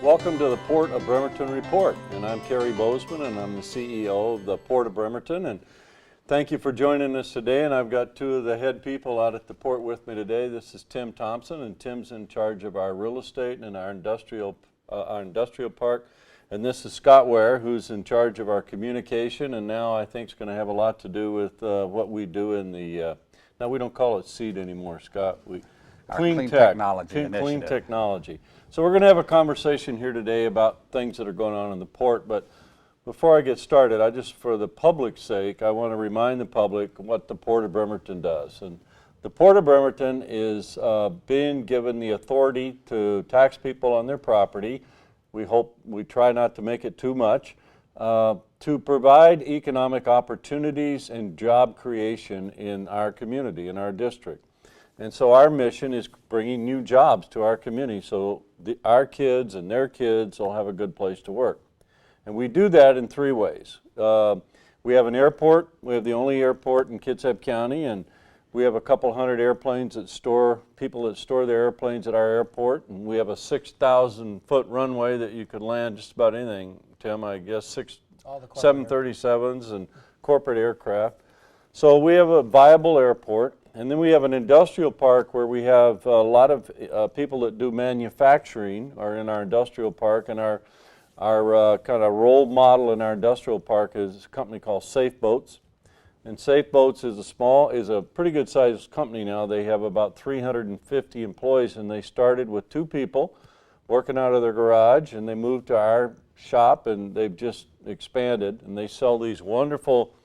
Welcome to the Port of Bremerton Report, and I'm Cary Bozeman, and I'm the CEO of the Port of Bremerton. And thank you for joining us today. And I've got two of the head people out at the port with me today. This is Tim Thompson, and Tim's in charge of our real estate and our industrial park. And this is Scott Ware, who's in charge of our communication, and now I think is going to have a lot to do with what we do in the. Now we don't call it SEED anymore, Scott. Clean technology initiative. Clean technology. So we're going to have a conversation here today about things that are going on in the port, but before I get started, for the public's sake, I want to remind the public what the Port of Bremerton does. And the Port of Bremerton is being given the authority to tax people on their property. We try not to make it too much, to provide economic opportunities and job creation in our community, in our district. And so our mission is bringing new jobs to our community so our kids and their kids will have a good place to work. And we do that in three ways. We have an airport. We have the only airport in Kitsap County, and we have a couple hundred airplanes people that store their airplanes at our airport. And we have a 6,000-foot runway that you could land just about anything, Tim, I guess, 737s and corporate aircraft. So we have a viable airport. And then we have an industrial park where we have a lot of people that do manufacturing are in our industrial park, and our kind of role model in our industrial park is a company called Safe Boats. And Safe Boats is a pretty good sized company now. They have about 350 employees, and they started with 2 people working out of their garage, and they moved to our shop, and they've just expanded, and they sell these wonderful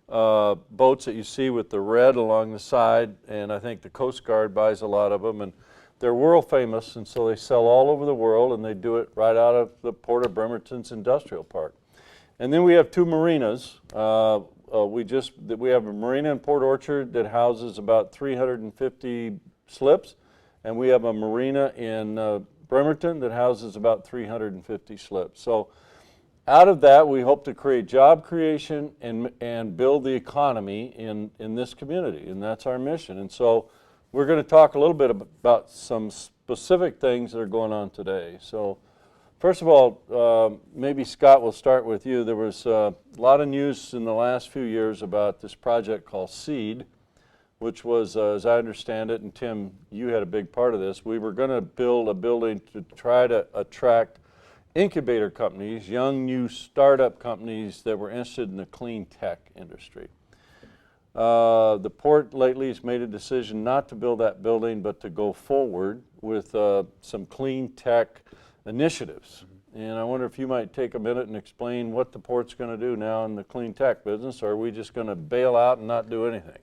boats that you see with the red along the side, and I think the Coast Guard buys a lot of them, and they're world famous, and so they sell all over the world, and they do it right out of the Port of Bremerton's industrial park. And then we have 2 marinas. We have a marina in Port Orchard that houses about 350 slips, and we have a marina in Bremerton that houses about 350 slips. So out of that, we hope to create job creation and build the economy in this community, and that's our mission. And so we're going to talk a little bit about some specific things that are going on today. So first of all, maybe Scott, will start with you. There was a lot of news in the last few years about this project called SEED, which was, as I understand it, and Tim, you had a big part of this, we were going to build a building to try to attract incubator companies, young new startup companies that were interested in the clean tech industry. The port lately has made a decision not to build that building, but to go forward with some clean tech initiatives. And I wonder if you might take a minute and explain what the port's going to do now in the clean tech business, or are we just going to bail out and not do anything?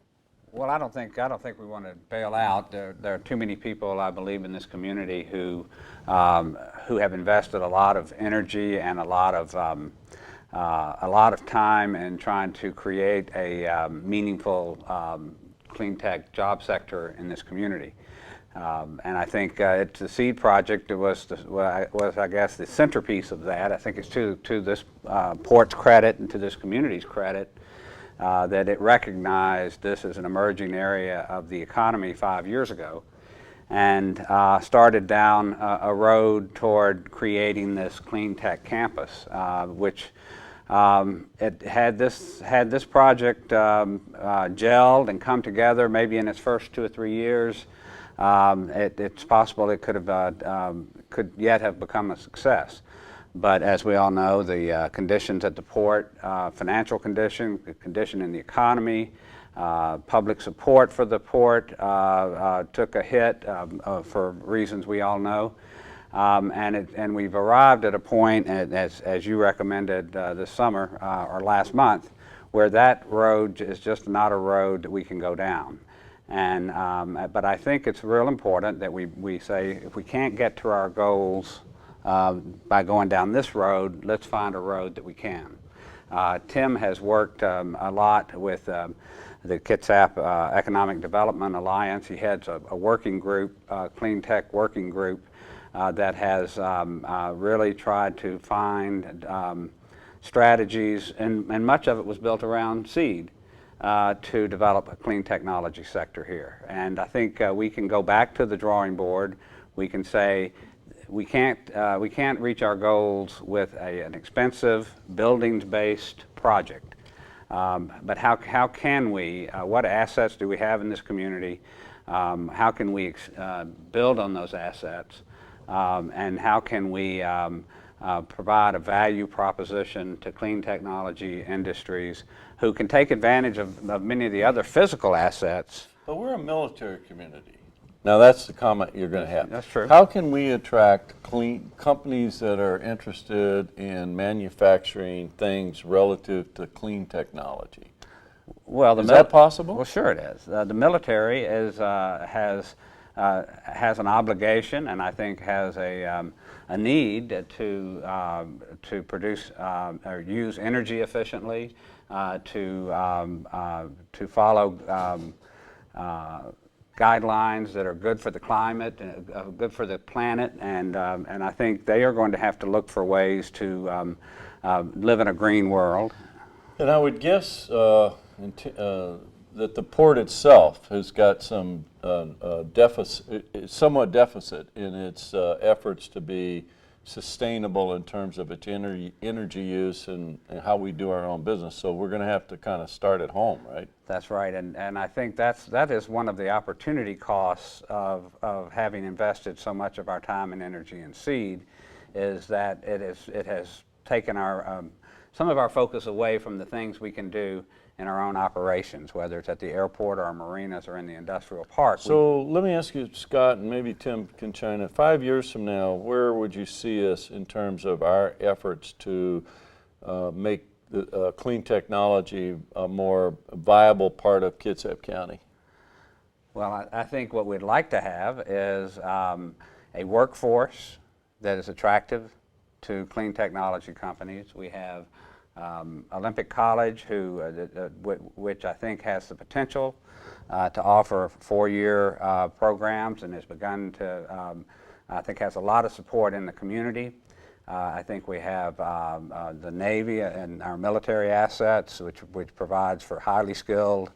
Well, I don't think we want to bail out. There are too many people, I believe, in this community who have invested a lot of energy and a lot of time in trying to create a meaningful clean tech job sector in this community. And I think it's the SEED project was I guess the centerpiece of that. I think it's to this port's credit and to this community's credit that it recognized this as an emerging area of the economy 5 years ago, and started down a road toward creating this clean tech campus, which it had this project gelled and come together maybe in its first 2 or 3 years. It's possible it could yet have become a success. But as we all know, the conditions at the port, financial condition in the economy, public support for the port took a hit for reasons we all know. And we've arrived at a point, as you recommended this summer or last month, where that road is just not a road that we can go down. And but I think it's real important that we say if we can't get to our goals by going down this road, let's find a road that we can. Tim has worked a lot with the Kitsap Economic Development Alliance. He heads a working group, clean tech working group, that has really tried to find strategies, and much of it was built around SEED, to develop a clean technology sector here. And I think we can go back to the drawing board. We can say we can't reach our goals with an expensive buildings-based project. But how can we? What assets do we have in this community? How can we build on those assets? And how can we provide a value proposition to clean technology industries who can take advantage of many of the other physical assets? But we're a military community. Now that's the comment you're going to have. That's true. How can we attract clean companies that are interested in manufacturing things relative to clean technology? Well, is that possible? Well, sure it is. The military has an obligation, and I think has a need to produce or use energy efficiently, to follow guidelines that are good for the climate, good for the planet, and I think they are going to have to look for ways to live in a green world. And I would guess that the port itself has got some somewhat deficit in its efforts to be sustainable in terms of its energy use and how we do our own business. So we're going to have to kind of start at home, right? That's right, and I think that is one of the opportunity costs of having invested so much of our time and energy in seed, is that it has taken some of our focus away from the things we can do in our own operations, whether it's at the airport or our marinas or in the industrial park. So let me ask you, Scott, and maybe Tim can chime in. 5 years from now, where would you see us in terms of our efforts to make clean technology a more viable part of Kitsap County? Well, I think what we'd like to have is a workforce that is attractive to clean technology companies. We have Olympic College, which I think has the potential to offer 4-year programs, and has begun to, I think has a lot of support in the community. I think we have the Navy and our military assets, which provides for highly skilled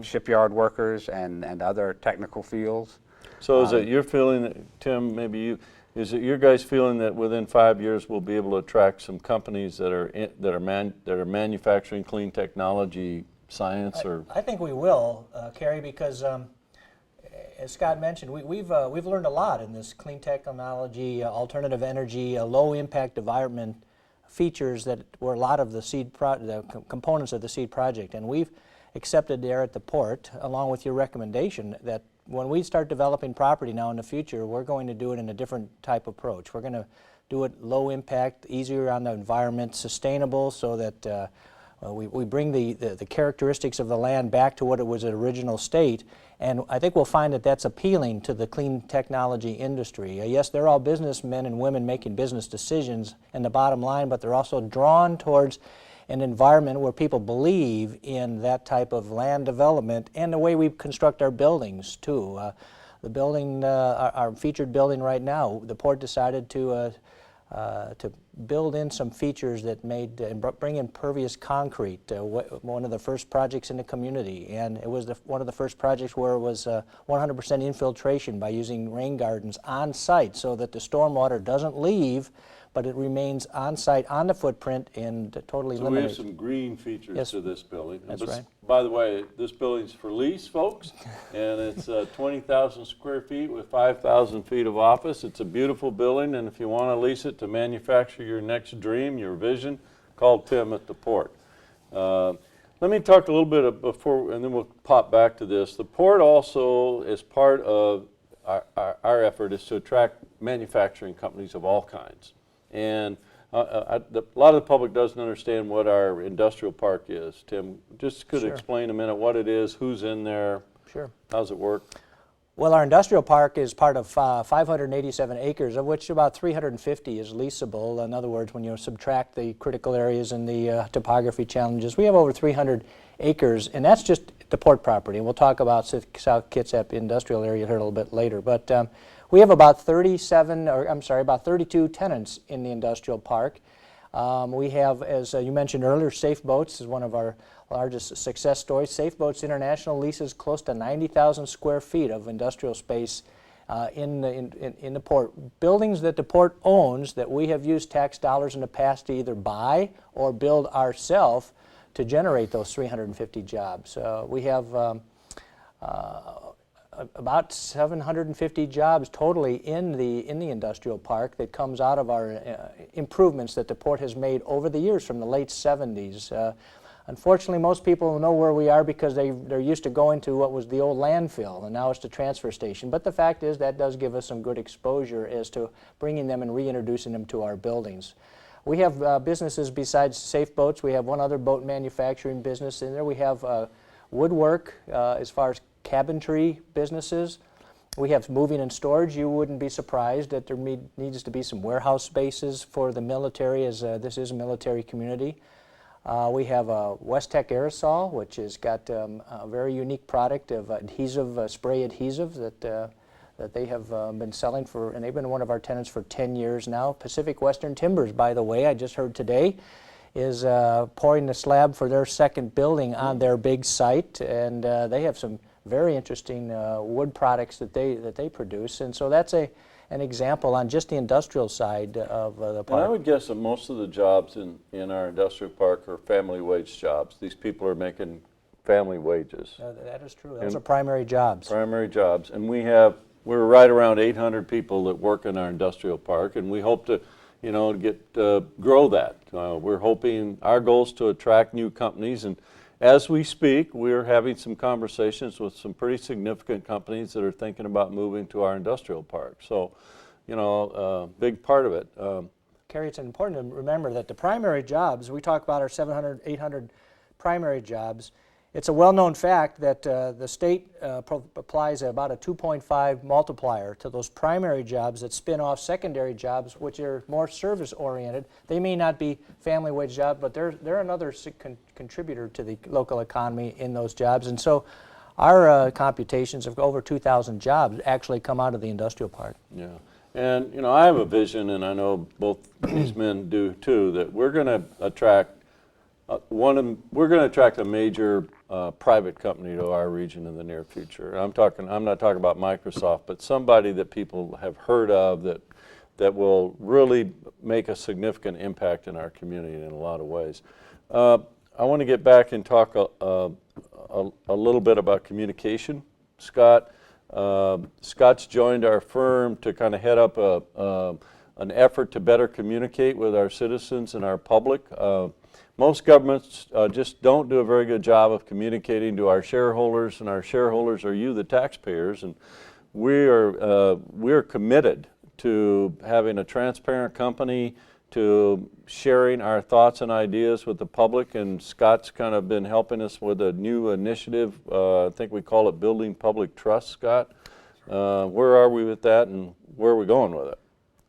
shipyard workers and other technical fields. So is it your feeling that, Tim, maybe you, is it your guys' feeling that within 5 years we'll be able to attract some companies that are manufacturing clean technology science? I think we will, Cary, because as Scott mentioned, we've learned a lot in this clean technology, alternative energy, low impact environment features that were a lot of the components of the seed project, and we've accepted there at the port, along with your recommendation, that when we start developing property now in the future, we're going to do it in a different type approach. We're going to do it low impact, easier on the environment, sustainable, so that we bring the characteristics of the land back to what it was at original state. And I think we'll find that that's appealing to the clean technology industry. Yes, they're all businessmen and women making business decisions in the bottom line, but they're also drawn towards an environment where people believe in that type of land development and the way we construct our buildings too. The building, our featured building right now, the port decided to build in some features that bring in pervious concrete, one of the first projects in the community, and it was one of the first projects where it was 100% infiltration by using rain gardens on site, so that the stormwater doesn't leave, but it remains on site on the footprint and totally eliminated. So we have some green features to this building. That's right. By the way, this building's for lease, folks, and it's 20,000 square feet with 5,000 feet of office. It's a beautiful building, and if you want to lease it to manufacture your next dream, your vision, call Tim at the port. Let me talk a little bit before, and then we'll pop back to this. The port also, as part of our effort, is to attract manufacturing companies of all kinds. And a lot of the public doesn't understand what our industrial park is. Tim, just could explain a minute what it is, who's in there, how's it work? Well, our industrial park is part of 587 acres, of which about 350 is leasable. In other words, when you subtract the critical areas and the topography challenges, we have over 300 acres, and that's just the port property. And we'll talk about South Kitsap industrial area here a little bit later. But we have about 32 tenants in the industrial park. We have, as you mentioned earlier, Safe Boats is one of our largest success stories. Safe Boats International leases close to 90,000 square feet of industrial space in the port. Buildings that the port owns that we have used tax dollars in the past to either buy or build ourselves to generate those 350 jobs. We have about 750 jobs totally in the industrial park that comes out of our improvements that the port has made over the years from the late 70s. Unfortunately, most people know where we are because they're used to going to what was the old landfill, and now it's the transfer station. But the fact is that does give us some good exposure as to bringing them and reintroducing them to our buildings. We have businesses besides Safe Boats. We have one other boat manufacturing business in there. We have woodwork as far as cabinetry businesses. We have moving and storage. You wouldn't be surprised that there needs to be some warehouse spaces for the military, as this is a military community. We have West Tech Aerosol, which has got a very unique product of adhesive, spray adhesive that they have been selling for, and they've been one of our tenants for 10 years now. Pacific Western Timbers, by the way, I just heard today, is pouring the slab for their second building on their big site, and they have some very interesting wood products that they produce, and so that's an example on just the industrial side of the park. And I would guess that most of the jobs in our industrial park are family wage jobs. These people are making family wages. That is true. Those are primary jobs. Primary jobs, and we're right around 800 people that work in our industrial park, and we hope to, grow that. We're hoping our goal is to attract new companies, and as we speak, we're having some conversations with some pretty significant companies that are thinking about moving to our industrial park. So, big part of it. Cary, it's important to remember that the primary jobs, we talk about our 700, 800 primary jobs. It's a well-known fact that the state applies about a 2.5 multiplier to those primary jobs that spin off secondary jobs, which are more service-oriented. They may not be family wage jobs, but they're another contributor to the local economy in those jobs. And so our computations of over 2,000 jobs actually come out of the industrial park. Yeah, and I have a vision, and I know both these men do too, that we're going to attract a major private company to our region in the near future. I'm not talking about Microsoft, but somebody that people have heard of that will really make a significant impact in our community in a lot of ways. I want to get back and talk a little bit about communication. Scott's joined our firm to kind of head up an effort to better communicate with our citizens and our public. Most governments just don't do a very good job of communicating to our shareholders, and our shareholders are you, the taxpayers, and we're committed to having a transparent company, to sharing our thoughts and ideas with the public, and Scott's kind of been helping us with a new initiative. I think we call it Building Public Trust. Scott, where are we with that, and where are we going with it?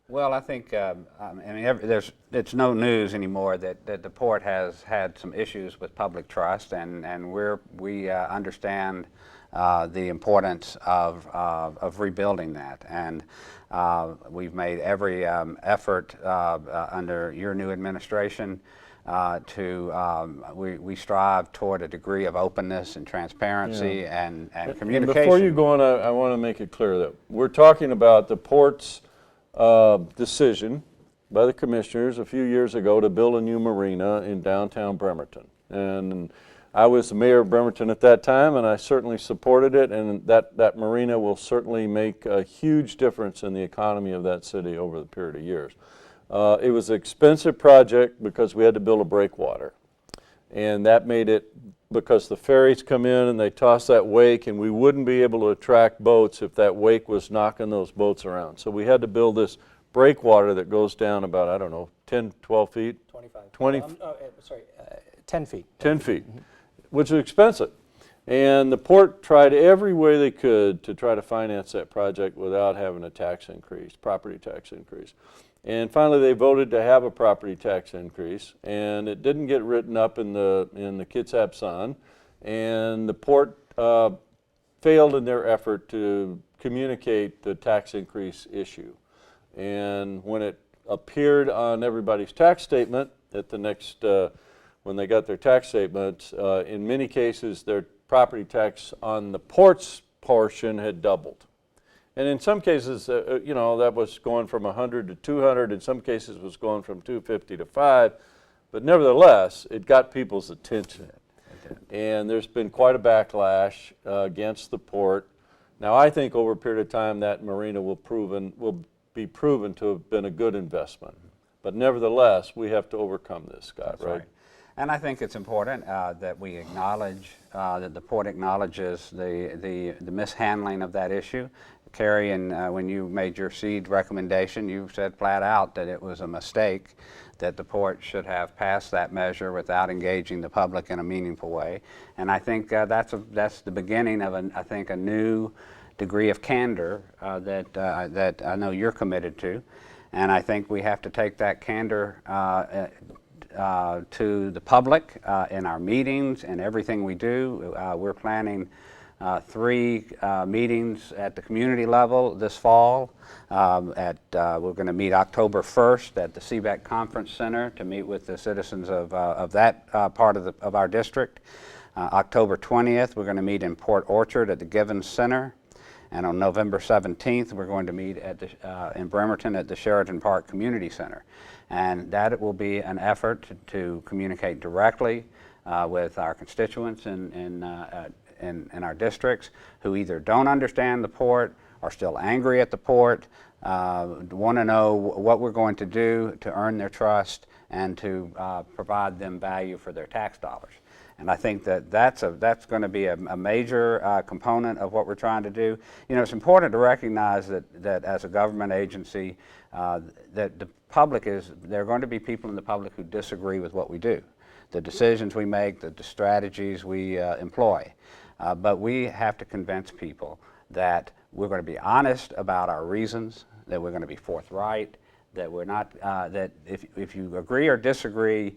Well, I think it's no news anymore that the port has had some issues with public trust, and we understand the importance of rebuilding that, and we've made every effort under your new administration we strive toward a degree of openness and transparency and communication. And before you go on, I want to make it clear that we're talking about the port's decision by the commissioners a few years ago to build a new marina in downtown Bremerton. And I was the mayor of Bremerton at that time, and I certainly supported it, and that marina will certainly make a huge difference in the economy of that city over the period of years. It was an expensive project because we had to build a breakwater, and that made it, because the ferries come in and they toss that wake, and we wouldn't be able to attract boats if that wake was knocking those boats around. So we had to build this breakwater that goes down about, I don't know, 10, 12 feet? 25. 10 feet. 10 feet, which is expensive. And the port tried every way they could to try to finance that project without having a tax increase, property tax increase. And finally, they voted to have a property tax increase, and it didn't get written up in the Kitsap Sun, and the port failed in their effort to communicate the tax increase issue. And when it appeared on everybody's tax statement at the next, when they got their tax statements, in many cases their property tax on the port's portion had doubled. And in some cases, you know, that was going from 100 to 200. In some cases, it was going from 250 to 5. But nevertheless, it got people's attention. And there's been quite a backlash against the port. Now, I think over a period of time, that marina will be proven to have been a good investment. But nevertheless, we have to overcome this, Scott, That's right. And I think it's important that we acknowledge, that the port acknowledges the mishandling of that issue. Cary, and when you made your seed recommendation, you said flat out that it was a mistake, that the port should have passed that measure without engaging the public in a meaningful way. And I think that's the beginning of, a new degree of candor that I know you're committed to. And I think we have to take that candor to the public in our meetings and everything we do. We're planning 3 meetings at the community level this fall. We're going to meet October 1st at the CBEC Conference Center to meet with the citizens of that part of our district. October 20th, we're going to meet in Port Orchard at the Givens Center. And on November 17th, we're going to meet in Bremerton at the Sheridan Park Community Center. And that will be an effort to communicate directly with our constituents in our districts who either don't understand the port, are still angry at the port, want to know what we're going to do to earn their trust and to provide them value for their tax dollars. And I think that's going to be a major component of what we're trying to do. You know, it's important to recognize that as a government agency, that the public there are going to be people in the public who disagree with what we do, the decisions we make, the strategies we employ. But we have to convince people that we're going to be honest about our reasons, that we're going to be forthright, that we're not, that if you agree or disagree,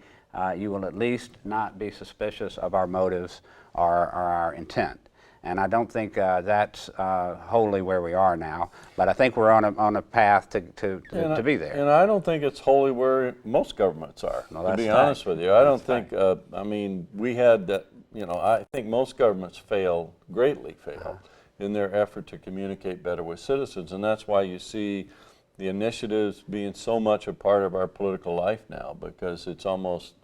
you will at least not be suspicious of our motives or our intent. And I don't think that's wholly where we are now, but I think we're on a path to be there. And I don't think it's wholly where most governments are, to be honest with you. I don't think, I mean, we had that, you know, I think most governments greatly fail in their effort to communicate better with citizens, and that's why you see the initiatives being so much a part of our political life now, because it's almost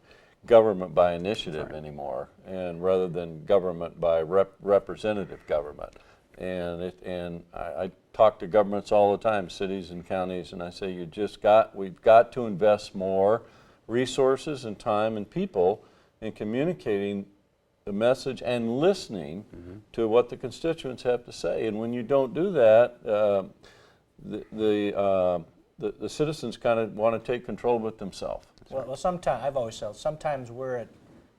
government by initiative anymore, and rather than government by representative government. And I talk to governments all the time, cities and counties, and I say we've got to invest more resources and time and people in communicating the message and listening to what the constituents have to say. And when you don't do that, the citizens kind of want to take control of it themselves. Well, sometimes, I've always said, sometimes we're at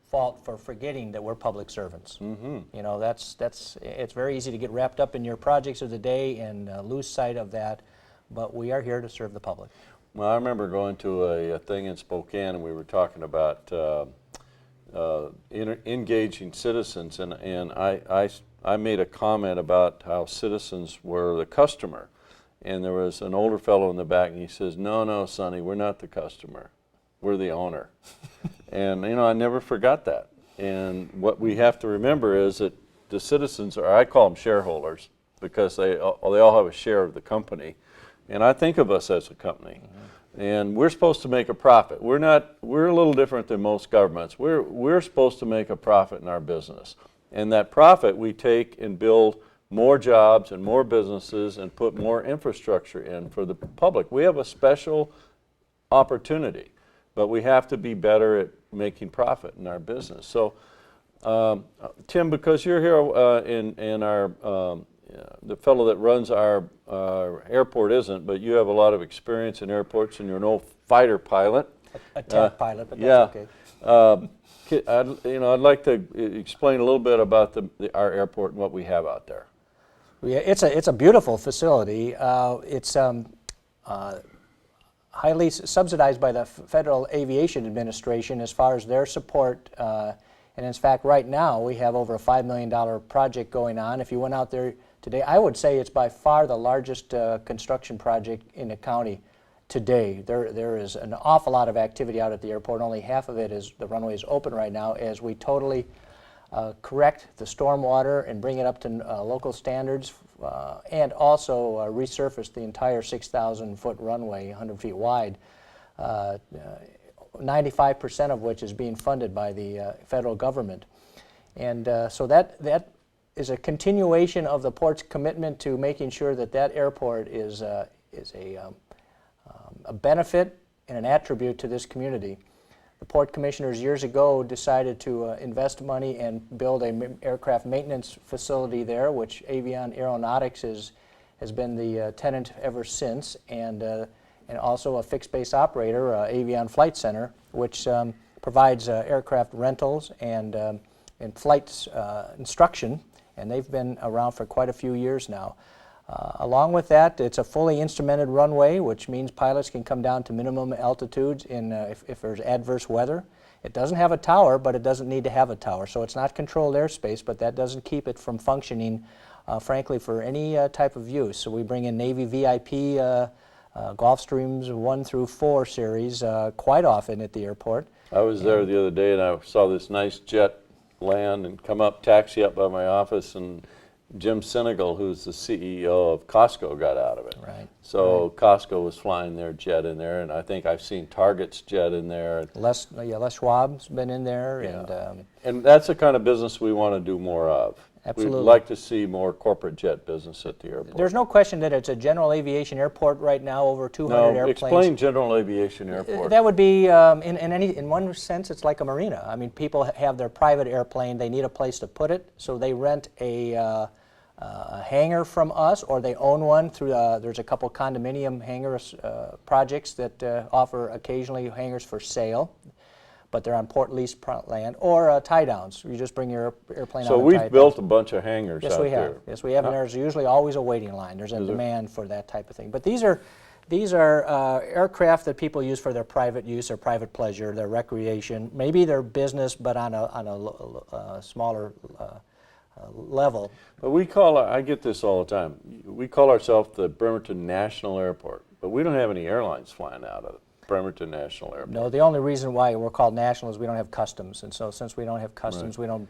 fault for forgetting that we're public servants. You know, it's very easy to get wrapped up in your projects of the day and lose sight of that, but we are here to serve the public. Well, I remember going to a thing in Spokane, and we were talking about engaging citizens, and I made a comment about how citizens were the customer. And there was an older fellow in the back, and he says, "No, Sonny, we're not the customer. We're the owner." And, you know, I never forgot that. And what we have to remember is that the citizens I call them shareholders, because they all have a share of the company. And I think of us as a company. And we're supposed to make a profit. We're a little different than most governments. We're supposed to make a profit in our business. And that profit we take and build more jobs and more businesses and put more infrastructure in for the public. We have a special opportunity, but we have to be better at making profit in our business. So, Tim, because you're here in our, the fellow that runs our airport isn't, but you have a lot of experience in airports, and you're an old fighter pilot. A TAP pilot, but that's okay. I'd like to explain a little bit about our airport and what we have out there. Yeah, it's a beautiful facility. It's highly subsidized by the Federal Aviation Administration as far as their support. And in fact, right now we have over a $5 million project going on. If you went out there today, I would say it's by far the largest construction project in the county today. There is an awful lot of activity out at the airport. Only half of it is the runway is open right now, as we totally correct the stormwater and bring it up to local standards, and also resurface the entire 6,000-foot runway, 100 feet wide, 95% of which is being funded by the federal government. And so that is a continuation of the port's commitment to making sure that that airport is a benefit and an attribute to this community. The Port Commissioners years ago decided to invest money and build an aircraft maintenance facility there, which Avion Aeronautics has been the tenant ever since, and also a fixed base operator, Avion Flight Center, which provides aircraft rentals and flight instruction, and they've been around for quite a few years now. Along with that, it's a fully instrumented runway, which means pilots can come down to minimum altitudes if there's adverse weather. It doesn't have a tower, but it doesn't need to have a tower, so it's not controlled airspace, but that doesn't keep it from functioning, frankly, for any type of use. So we bring in Navy VIP Gulfstreams 1 through 4 series quite often at the airport. I was there the other day and I saw this nice jet land and come up, taxi up by my office, and Jim Senegal, who's the CEO of Costco, got out of it. Right. So Costco was flying their jet in there, and I think I've seen Target's jet in there. Les Schwab's been in there. Yeah. And that's the kind of business we want to do more of. Absolutely. We'd like to see more corporate jet business at the airport. There's no question that it's a general aviation airport right now, over 200 airplanes. Explain general aviation airport. That would be, in one sense, it's like a marina. I mean, people have their private airplane, they need a place to put it, so they rent a hangar from us, or they own one through, there's a couple condominium hangar projects that offer occasionally hangars for sale, but they're on port lease land, or tie downs. You just bring your airplane out. So we've built a bunch of hangars out there. Yes, we have. Yes, we have, and there's usually always a waiting line. There's a demand for that type of thing. But these are aircraft that people use for their private use, their private pleasure, their recreation, maybe their business, but on a smaller level. But I get this all the time. We call ourselves the Bremerton National Airport, but we don't have any airlines flying out of Bremerton National Airport. No, the only reason why we're called national is we don't have customs, and so since we don't have customs, we don't.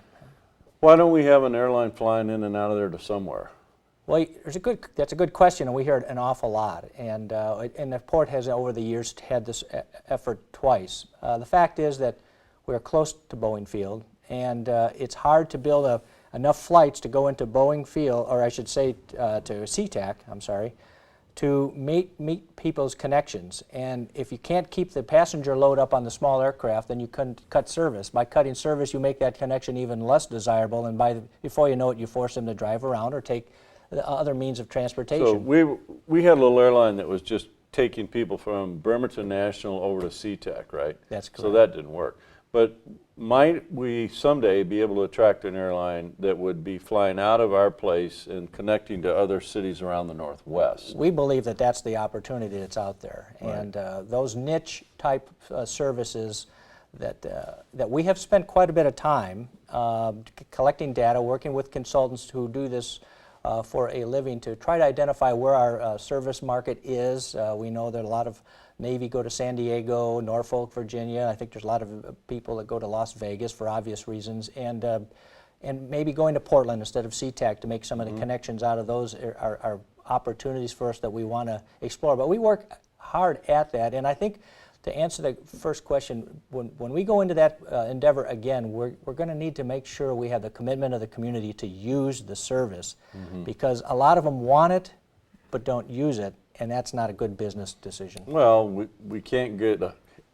Why don't we have an airline flying in and out of there to somewhere? Well, that's a good question, and we hear it an awful lot. And the port has, over the years, had this effort twice. The fact is that we're close to Boeing Field, and it's hard to build enough flights to go into Boeing Field, or I should say to SeaTac, I'm sorry, to meet people's connections. And if you can't keep the passenger load up on the small aircraft, then you couldn't cut service. By cutting service, you make that connection even less desirable, and before you know it, you force them to drive around or take the other means of transportation. So we had a little airline that was just taking people from Bremerton National over to SeaTac, right? That's correct. So that didn't work. But might we someday be able to attract an airline that would be flying out of our place and connecting to other cities around the Northwest? We believe that that's the opportunity that's out there. Right. And those niche type services that we have spent quite a bit of time collecting data, working with consultants who do this for a living to try to identify where our service market is. We know that a lot of Navy go to San Diego, Norfolk, Virginia. I think there's a lot of people that go to Las Vegas for obvious reasons, and maybe going to Portland instead of SeaTac to make some of the connections out of those are opportunities for us that we want to explore. But we work hard at that, and I think to answer the first question, when we go into that endeavor again, we're going to need to make sure we have the commitment of the community to use the service, because a lot of them want it but don't use it, and that's not a good business decision. Well, we can't get,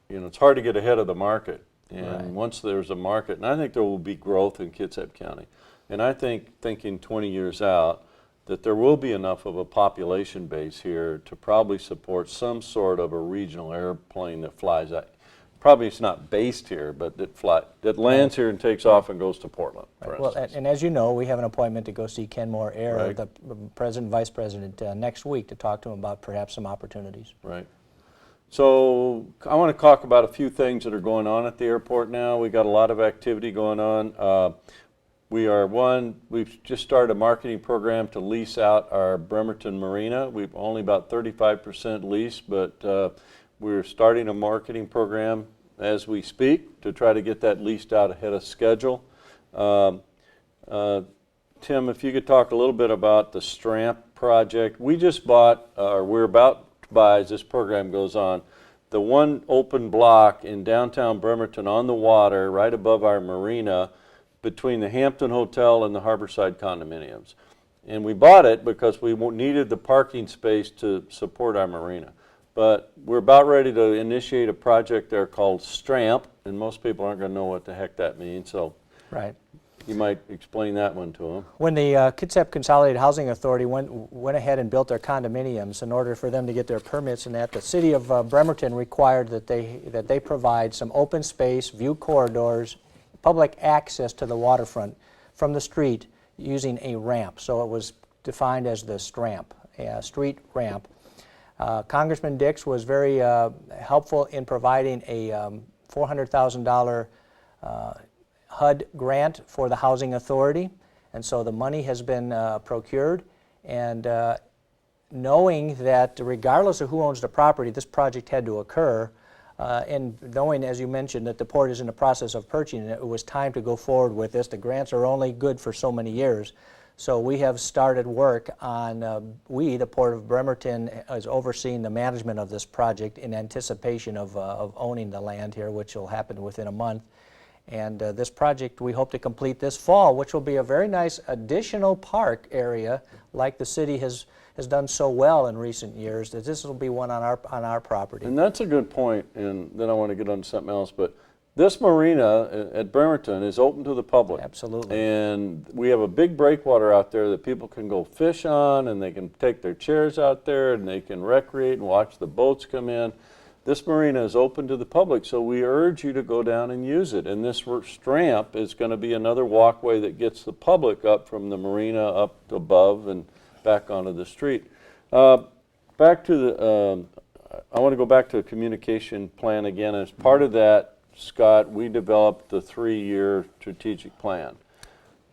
it's hard to get ahead of the market. And Right. once there's a market, and I think there will be growth in Kitsap County. And I think, thinking 20 years out, that there will be enough of a population base here to probably support some sort of a regional airplane that flies out. Probably it's not based here, but that lands here and takes off and goes to Portland, for Right. Well, instance. and as you know, we have an appointment to go see Ken Moore Air, Right. the president and vice president, next week to talk to him about perhaps some opportunities. Right. So I want to talk about a few things that are going on at the airport now. We've got a lot of activity going on. We've just started a marketing program to lease out our Bremerton Marina. We've only about 35% leased, but we're starting a marketing program as we speak to try to get that leased out ahead of schedule. Tim, if you could talk a little bit about the Stramp project. We just bought, or we're about to buy as this program goes on, the one open block in downtown Bremerton on the water right above our marina between the Hampton Hotel and the Harborside condominiums. And we bought it because we needed the parking space to support our marina. But we're about ready to initiate a project there called Stramp, and most people aren't going to know what the heck that means, so Right. you might explain that one to them. When the Kitsap Consolidated Housing Authority went ahead and built their condominiums, in order for them to get their permits and that, the city of Bremerton required that they provide some open space, view corridors, public access to the waterfront from the street using a ramp. So it was defined as the Stramp, a street ramp. Congressman Dix was very helpful in providing a $400,000 HUD grant for the Housing Authority, and so the money has been procured, and knowing that regardless of who owns the property, this project had to occur, and knowing, as you mentioned, that the port is in the process of purchasing it, it was time to go forward with this. The grants are only good for so many years, so we have started work on, the Port of Bremerton is overseeing the management of this project in anticipation of owning the land here, which will happen within a month. And this project we hope to complete this fall, which will be a very nice additional park area like the city has done so well in recent years, that this will be one on our property. And that's a good point, and then I want to get on to something else, but this marina at Bremerton is open to the public. Absolutely. And we have a big breakwater out there that people can go fish on, and they can take their chairs out there, and they can recreate and watch the boats come in. This marina is open to the public, so we urge you to go down and use it. And this Stramp is going to be another walkway that gets the public up from the marina up above and back onto the street. Back to the, I want to go back to the communication plan again. As part of that, Scott, we developed the 3-year strategic plan.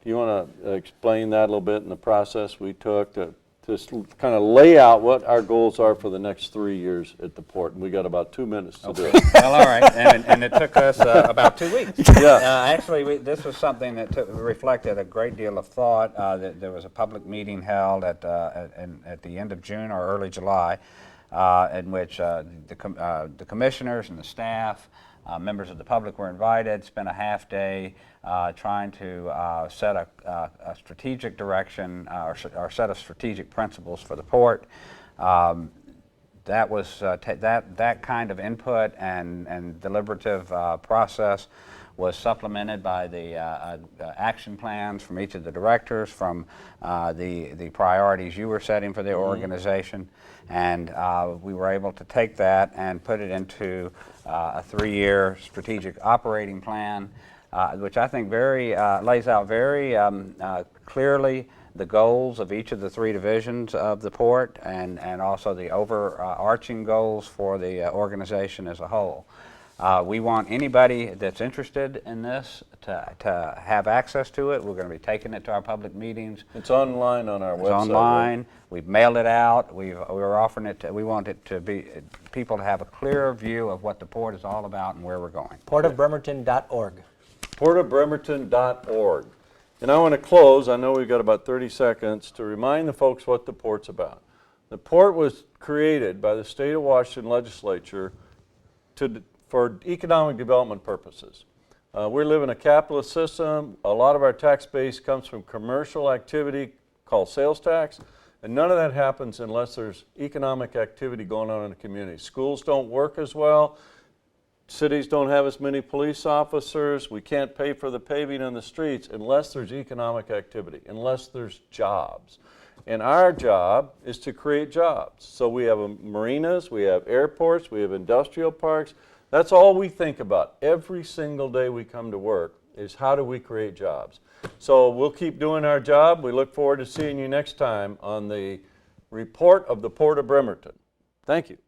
Do you want to explain that a little bit in the process we took to just kind of lay out what our goals are for the next 3 years at the port? And we got about 2 minutes to do it. Well, all right, and it took us about 2 weeks. Yeah. Actually, this was something that reflected a great deal of thought. There was a public meeting held at the end of June or early July, in which the commissioners and the staff, members of the public were invited, spent a half day trying to set a strategic direction or set of strategic principles for the port. That was that kind of input and deliberative process was supplemented by the action plans from each of the directors, from the priorities you were setting for the organization, and we were able to take that and put it into a 3-year strategic operating plan, which I think lays out very clearly the goals of each of the 3 divisions of the port, and also the overarching goals for the organization as a whole. We want anybody that's interested in this to have access to it. We're going to be taking it to our public meetings. It's online on our website. It's online. Right? We've mailed it out. We're offering it. We want it to be people to have a clearer view of what the port is all about and where we're going. portofbremerton.org. portofbremerton.org. And I want to close, I know we've got about 30 seconds, to remind the folks what the port's about. The port was created by the state of Washington legislature for economic development purposes. We live in a capitalist system. A lot of our tax base comes from commercial activity called sales tax, and none of that happens unless there's economic activity going on in the community. Schools don't work as well. Cities don't have as many police officers. We can't pay for the paving in the streets unless there's economic activity, unless there's jobs. And our job is to create jobs. So we have marinas, we have airports, we have industrial parks. That's all we think about every single day we come to work, is how do we create jobs. So we'll keep doing our job. We look forward to seeing you next time on the report of the Port of Bremerton. Thank you.